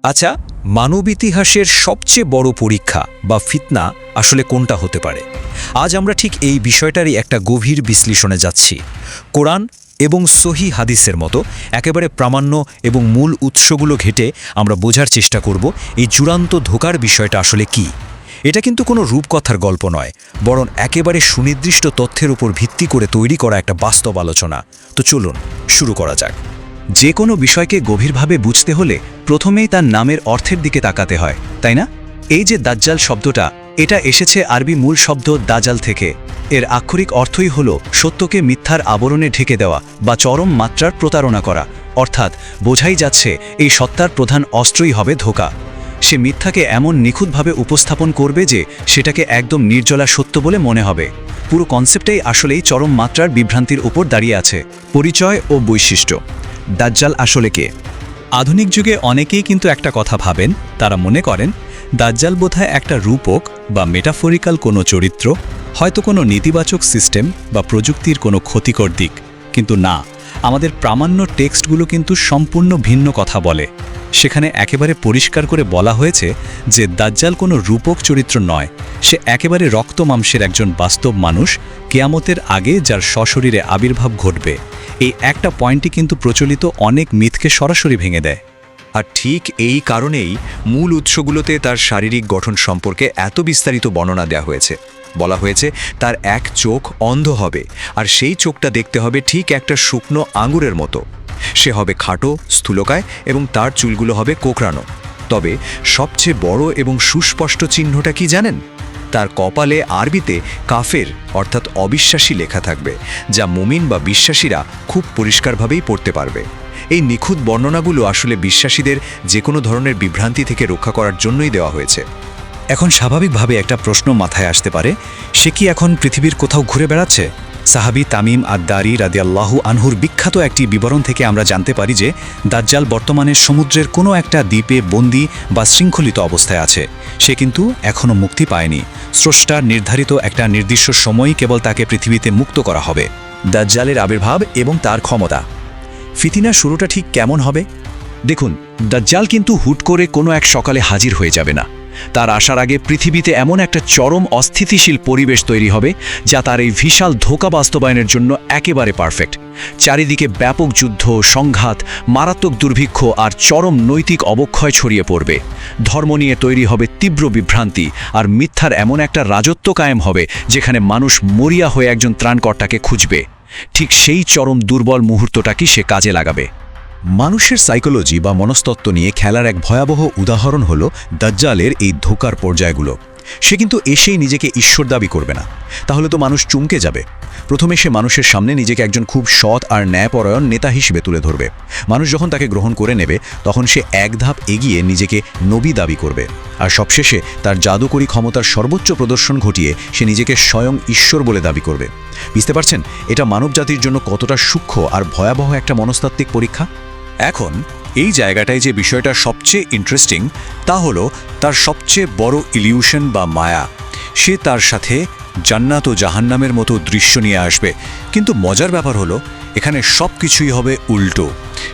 আচ্ছা, মানব ইতিহাসের সবচেয়ে বড় পরীক্ষা বা ফিতনা আসলে কোনটা হতে পারে? আজ আমরা ঠিক এই বিষয়টারই একটা গভীর বিশ্লেষণে যাচ্ছি। কোরআন এবং সহি হাদিসের মতো একেবারে প্রামাণ্য এবং মূল উৎসগুলো ঘেটে আমরা বোঝার চেষ্টা করব এই চূড়ান্ত ধোঁকার বিষয়টা আসলে কি। এটা কিন্তু কোনো রূপকথার গল্প নয়, বরং একেবারে সুনির্দিষ্ট তথ্যের উপর ভিত্তি করে তৈরি করা একটা বাস্তব আলোচনা। তো চলুন শুরু করা যাক। যে কোনো বিষয়কে গভীরভাবে বুঝতে হলে প্রথমেই তার নামের অর্থের দিকে তাকাতে হয়, তাই না? এই যে দাজ্জাল শব্দটা, এটা এসেছে আরবি মূল শব্দ দাজাল থেকে। এর আক্ষরিক অর্থই হল সত্যকে মিথ্যার আবরণে ঢেকে দেওয়া বা চরম মাত্রার প্রতারণা করা। অর্থাৎ বোঝাই যাচ্ছে এই সত্তার প্রধান অস্ত্রই হবে ধোঁকা। সে মিথ্যাকে এমন নিখুঁতভাবে উপস্থাপন করবে যে সেটাকে একদম নির্জলা সত্য বলে মনে হবে। পুরো কনসেপ্টেই আসলেই চরম মাত্রার বিভ্রান্তির উপর দাঁড়িয়ে আছে। পরিচয় ও বৈশিষ্ট্য। দাজ্জাল আসলে কে? আধুনিক যুগে অনেকেই কিন্তু একটা কথা ভাবেন, তারা মনে করেন দাজ্জাল বোধহয় একটা রূপক বা মেটাফরিক্যাল কোনো চরিত্র, হয়তো কোনো নেতিবাচক সিস্টেম বা প্রযুক্তির কোনো ক্ষতিকর দিক। কিন্তু না, আমাদের প্রামাণ্য টেক্সটগুলো কিন্তু সম্পূর্ণ ভিন্ন কথা বলে। সেখানে একেবারে পরিষ্কার করে বলা হয়েছে যে দাজ্জাল কোনো রূপক চরিত্র নয়, সে একেবারে রক্ত মাংসের একজন বাস্তব মানুষ, কিয়ামতের আগে যার সশরীরে আবির্ভাব ঘটবে। এই একটা পয়েন্টই কিন্তু প্রচলিত অনেক মিথকে সরাসরি ভেঙে দেয়। আর ঠিক এই কারণেই মূল উৎসগুলোতে তার শারীরিক গঠন সম্পর্কে এত বিস্তারিত বর্ণনা দেওয়া হয়েছে। বলা হয়েছে তার এক চোখ অন্ধ হবে, আর সেই চোখটা দেখতে হবে ঠিক একটা শুকনো আঙুরের মতো। সে হবে খাটো, স্থূলকায় এবং তার চুলগুলো হবে কোঁকড়ানো। তবে সবচেয়ে বড় এবং সুস্পষ্ট চিহ্নটা কি জানেন? তার কপালে আরবিতে কাফের অর্থাৎ অবিশ্বাসী লেখা থাকবে, যা মুমিন বা বিশ্বাসীরা খুব পরিষ্কারভাবেই পড়তে পারবে। এই নিখুঁত বর্ণনাগুলো আসলে বিশ্বাসীদের যে কোনো ধরনের বিভ্রান্তি থেকে রক্ষা করার জন্যই দেওয়া হয়েছে। এখন স্বাভাবিকভাবে একটা প্রশ্ন মাথায় আসতে পারে, সে কি এখন পৃথিবীর কোথাও ঘুরে বেড়াচ্ছে? সাহাবী তামিম আদ-দারি রাদিয়াল্লাহু আনহুর বিখ্যাত একটি বিবরণ থেকে আমরা জানতে পারি যে দাজ্জাল বর্তমানে সমুদ্রের কোনো একটা দ্বীপে বন্দী বা শৃঙ্খলিত অবস্থায় আছে। সে কিন্তু এখনও মুক্তি পায়নি। স্রষ্টার নির্ধারিত একটা নির্দিষ্ট সময়ই কেবল তাকে পৃথিবীতে মুক্ত করা হবে। দাজ্জালের আবির্ভাব এবং তার ক্ষমতা। ফিতনার শুরুটা ঠিক কেমন হবে? দেখুন, দাজ্জাল কিন্তু হুট করে কোনো এক সকালে হাজির হয়ে যাবে না। তার আসার আগে পৃথিবীতে এমন একটা চরম অস্থিতিশীল পরিবেশ তৈরি হবে যা তার এই বিশাল ধোঁকা বাস্তবায়নের জন্য একেবারে পারফেক্ট। চারিদিকে ব্যাপক যুদ্ধ, সংঘাত, মারাত্মক দুর্ভিক্ষ আর চরম নৈতিক অবক্ষয় ছড়িয়ে পড়বে। ধর্ম নিয়ে তৈরি হবে তীব্র বিভ্রান্তি, আর মিথ্যার এমন একটা রাজত্ব কায়েম হবে যেখানে মানুষ মরিয়া হয়ে একজন ত্রাণকর্তাকে খুঁজবে। ঠিক সেই চরম দুর্বল মুহূর্তটাকে সে কাজে লাগাবে। মানুষের সাইকোলজি বা মনস্তত্ত্ব নিয়ে খেলার এক ভয়াবহ উদাহরণ হলো দাজ্জালের এই ধোঁকার পর্যায়গুলো। সে কিন্তু এসেই নিজেকে ঈশ্বর দাবি করবে না, তাহলে তো মানুষ চমকে যাবে। প্রথমে সে মানুষের সামনে নিজেকে একজন খুব সৎ আর ন্যায়পরায়ণ নেতা হিসেবে তুলে ধরবে। মানুষ যখন তাকে গ্রহণ করে নেবে, তখন সে এক ধাপ এগিয়ে নিজেকে নবী দাবি করবে। আর সবশেষে তার জাদুকরী ক্ষমতার সর্বোচ্চ প্রদর্শন ঘটিয়ে সে নিজেকে স্বয়ং ঈশ্বর বলে দাবি করবে। বুঝতে পারছেন এটা মানবজাতির জন্য কতটা সূক্ষ্ম আর ভয়াবহ একটা মনস্তাত্ত্বিক পরীক্ষা? এখন এই জায়গাটায় যে বিষয়টা সবচেয়ে ইন্টারেস্টিং, তা হলো তার সবচেয়ে বড় ইলিউশন বা মায়া। সে তার সাথে জান্নাত ও জাহান্নামের মতো দৃশ্য নিয়ে আসবে, কিন্তু মজার ব্যাপার হলো এখানে সব কিছুই হবে উল্টো।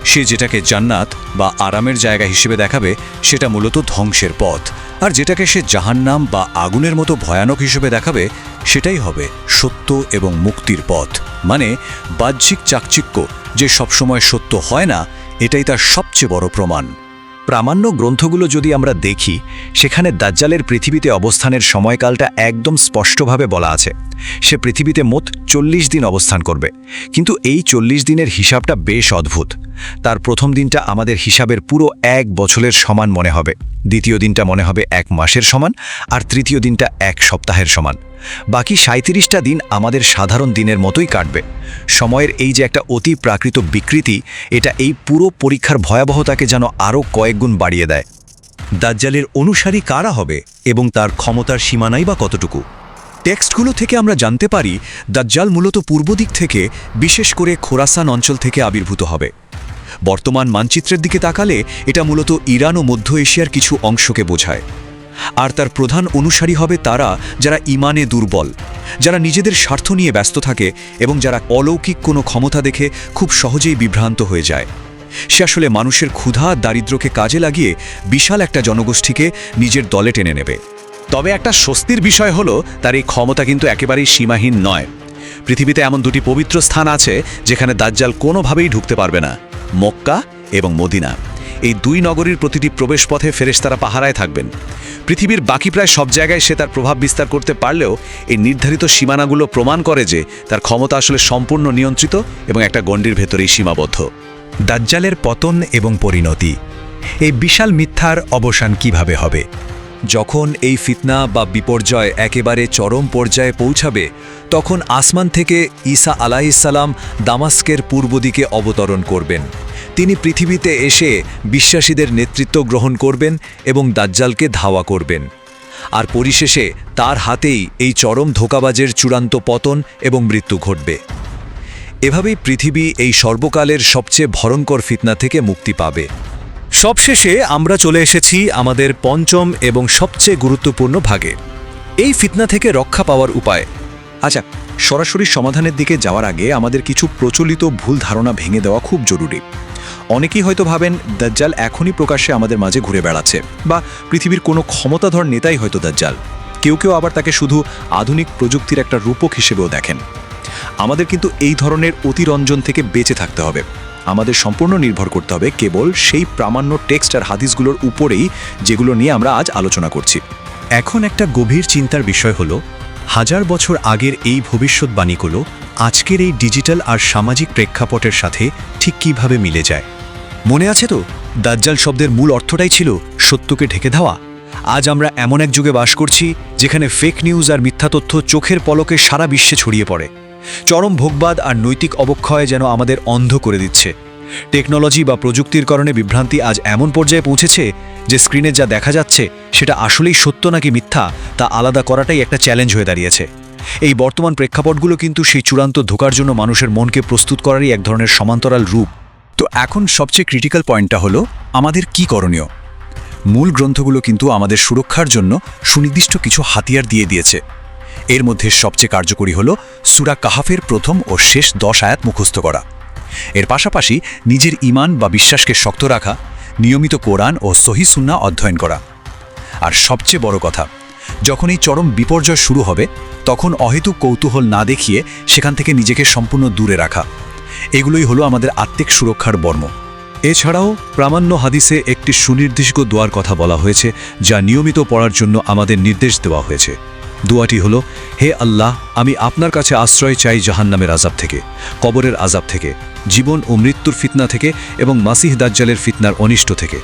সে যেটাকে জান্নাত বা আরামের জায়গা হিসেবে দেখাবে, সেটা মূলত ধ্বংসের পথ, আর যেটাকে সে জাহান্নাম বা আগুনের মতো ভয়ানক হিসেবে দেখাবে, সেটাই হবে সত্য এবং মুক্তির পথ। মানে বাহ্যিক চাকচিক্য যে সবসময় সত্য হয় না, এটাই তার সবচেয়ে বড় প্রমাণ। প্রামাণ্য গ্রন্থগুলো যদি আমরা দেখি, সেখানে দাজ্জালের পৃথিবীতে অবস্থানের সময়কালটা একদম স্পষ্টভাবে বলা আছে। সে পৃথিবীতে মোট 40 দিন অবস্থান করবে। কিন্তু এই 40 দিনের হিসাবটা বেশ অদ্ভুত। তার প্রথম দিনটা আমাদের হিসাবের পুরো 1 বছরের সমান মনে হবে, দ্বিতীয় দিনটা মনে হবে 1 মাসের সমান, আর তৃতীয় দিনটা 1 সপ্তাহের সমান। বাকি 37টা দিন আমাদের সাধারণ দিনের মতোই কাটবে। সময়ের এই যে একটা অতি প্রাকৃত বিকৃতি, এটা এই পুরো পরীক্ষার ভয়াবহতাকে যেন আরও কয়েক গুণ বাড়িয়ে দেয়। দাজ্জালের অনুসারী কারা হবে এবং তার ক্ষমতার সীমানাই বা কতটুকু? টেক্সটগুলো থেকে আমরা জানতে পারি দাজ্জাল মূলত পূর্ব দিক থেকে, বিশেষ করে খোরাসান অঞ্চল থেকে আবির্ভূত হবে। বর্তমান মানচিত্রের দিকে তাকালে এটা মূলত ইরান ও মধ্য এশিয়ার কিছু অংশকে বোঝায়। আর তার প্রধান অনুসারী হবে তারা যারা ইমানে দুর্বল, যারা নিজেদের স্বার্থ নিয়ে ব্যস্ত থাকে এবং যারা অলৌকিক কোনো ক্ষমতা দেখে খুব সহজেই বিভ্রান্ত হয়ে যায়। সে আসলে মানুষের ক্ষুধা দারিদ্র্যকে কাজে লাগিয়ে বিশাল একটা জনগোষ্ঠীকে নিজের দলে টেনে নেবে। তবে একটা স্বস্তির বিষয় হলো তার এই ক্ষমতা কিন্তু একেবারেই সীমাহীন নয়। পৃথিবীতে এমন দুটি পবিত্র স্থান আছে যেখানে দাজ্জাল কোনোভাবেই ঢুকতে পারবে না, মক্কা এবং মদিনা। এই দুই নগরীর প্রতিটি প্রবেশপথে ফেরেশতারা পাহারায় থাকবেন। পৃথিবীর বাকি প্রায় সব জায়গায় সে তার প্রভাব বিস্তার করতে পারলেও এই নির্ধারিত সীমানাগুলো প্রমাণ করে যে তার ক্ষমতা আসলে সম্পূর্ণ নিয়ন্ত্রিত এবং একটা গণ্ডির ভেতরেই সীমাবদ্ধ। দাজ্জালের পতন এবং পরিণতি, এই বিশাল মিথ্যার অবসান কিভাবে হবে? যখন এই ফিতনা বা বিপর্যয় একেবারে চরম পর্যায়ে পৌঁছাবে, তখন আসমান থেকে ঈসা আলাইহিসসালাম দামাস্কের পূর্ব দিকে অবতরণ করবেন। তিনি পৃথিবীতে এসে বিশ্বাসীদের নেতৃত্ব গ্রহণ করবেন এবং দাজ্জালকে ধাওয়া করবেন। আর পরিশেষে তার হাতেই এই চরম ধোঁকাবাজের চূড়ান্ত পতন এবং মৃত্যু ঘটবে। এভাবেই পৃথিবী এই সর্বকালের সবচেয়ে ভয়ঙ্কর ফিতনা থেকে মুক্তি পাবে। সবশেষে আমরা চলে এসেছি আমাদের পঞ্চম এবং সবচেয়ে গুরুত্বপূর্ণ ভাগে, এই ফিতনা থেকে রক্ষা পাওয়ার উপায়। আচ্ছা, সরাসরি সমাধানের দিকে যাওয়ার আগে আমাদের কিছু প্রচলিত ভুল ধারণা ভেঙে দেওয়া খুব জরুরি। অনেকেই হয়তো ভাবেন দাজ্জাল এখনই প্রকাশ্যে আমাদের মাঝে ঘুরে বেড়াচ্ছে, বা পৃথিবীর কোনো ক্ষমতাধর নেতাই হয়তো দাজ্জাল। কেউ কেউ আবার তাকে শুধু আধুনিক প্রযুক্তির একটা রূপক হিসেবেও দেখেন। আমাদের কিন্তু এই ধরনের অতিরঞ্জন থেকে বেঁচে থাকতে হবে। আমাদের সম্পূর্ণ নির্ভর করতে হবে কেবল সেই প্রামাণ্য টেক্সট আর হাদিসগুলোর উপরেই, যেগুলো নিয়ে আমরা আজ আলোচনা করছি। এখন একটা গভীর চিন্তার বিষয় হলো, 1000 বছর আগের এই ভবিষ্যৎবাণীগুলো আজকের এই ডিজিটাল আর সামাজিক প্রেক্ষাপটের সাথে ঠিক কিভাবে মিলে যায়। মনে আছে তো, দাজ্জাল শব্দের মূল অর্থটাই ছিল সত্যকে ঢেকে দেওয়া। আজ আমরা এমন এক যুগে বাস করছি যেখানে ফেক নিউজ আর মিথ্যা তথ্য চোখের পলকে সারা বিশ্বে ছড়িয়ে পড়ে। চরম ভোগবাদ আর নৈতিক অবক্ষয় যেন আমাদের অন্ধ করে দিচ্ছে। টেকনোলজি বা প্রযুক্তির কারণে বিভ্রান্তি আজ এমন পর্যায়ে পৌঁছেছে যে স্ক্রিনে যা দেখা যাচ্ছে সেটা আসলেই সত্য নাকি মিথ্যা তা আলাদা করাটাই একটা চ্যালেঞ্জ হয়ে দাঁড়িয়েছে। এই বর্তমান প্রেক্ষাপটগুলো কিন্তু সেই চূড়ান্ত ধোঁকার জন্য মানুষের মনকে প্রস্তুত করারই এক ধরনের সমান্তরাল রূপ। তো এখন সবচেয়ে ক্রিটিক্যাল পয়েন্টটা হলো আমাদের কি করণীয়। মূল গ্রন্থগুলো কিন্তু আমাদের সুরক্ষার জন্য সুনির্দিষ্ট কিছু হাতিয়ার দিয়ে দিয়েছে। এর মধ্যে সবচেয়ে কার্যকরী হলো সূরা কাহাফের প্রথম ও শেষ 10 আয়াত মুখস্থ করা। এর পাশাপাশি নিজের ঈমান বা বিশ্বাসকে শক্ত রাখা, নিয়মিত কোরআন ও সহিহ সুন্নাহ অধ্যয়ন করা। আর সবচেয়ে বড় কথা, যখন এই চরম বিপর্যয় শুরু হবে তখন অহেতুক কৌতূহল না দেখিয়ে সেখান থেকে নিজেকে সম্পূর্ণ দূরে রাখা। এগুলোই হলো আমাদের আত্মিক সুরক্ষার বর্ম। এছাড়াও প্রামাণ্য হাদিসে একটি সুনির্দিষ্ট দোয়ার কথা বলা হয়েছে, যা নিয়মিত পড়ার জন্য আমাদের নির্দেশ দেওয়া হয়েছে। দোয়াটি হলো, হে আল্লাহ, আমি আপনার কাছে আশ্রয় চাই জাহান্নামের আযাব থেকে, কবরের আযাব থেকে, জীবন ও মৃত্যুর ফিতনা থেকে এবং মাসিহ দাজ্জালের ফিতনার অনিষ্ট থেকে।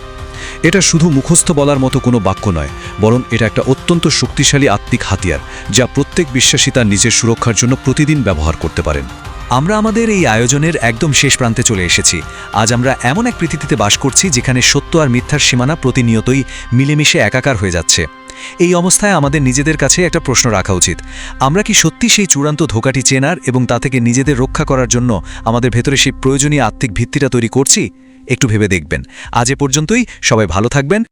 এটা শুধু মুখস্থ বলার মতো কোনো বাক্য নয়, বরং এটা একটা অত্যন্ত শক্তিশালী আত্মিক হাতিয়ার, যা প্রত্যেক বিশ্বাসী তার নিজের সুরক্ষার জন্য প্রতিদিন ব্যবহার করতে পারেন। আমরা আমাদের এই আয়োজনের একদম শেষ প্রান্তে চলে এসেছি। আজ আমরা এমন এক পৃথিবীতে বাস করছি যেখানে সত্য আর মিথ্যার সীমানা প্রতিনিয়তই মিলেমিশে একাকার হয়ে যাচ্ছে। এই অবস্থায় আমাদের নিজেদের কাছে একটা প্রশ্ন রাখা উচিত, আমরা কি সত্যি সেই চূড়ান্ত ধোঁকাটি চেনার এবং তা থেকে নিজেদের রক্ষা করার জন্য আমাদের ভেতরে সেই প্রয়োজনীয় আত্মিক ভিত্তিটা তৈরি করছি? একটু ভেবে দেখবেন। আজ এ পর্যন্তই, সবাই ভালো থাকবেন।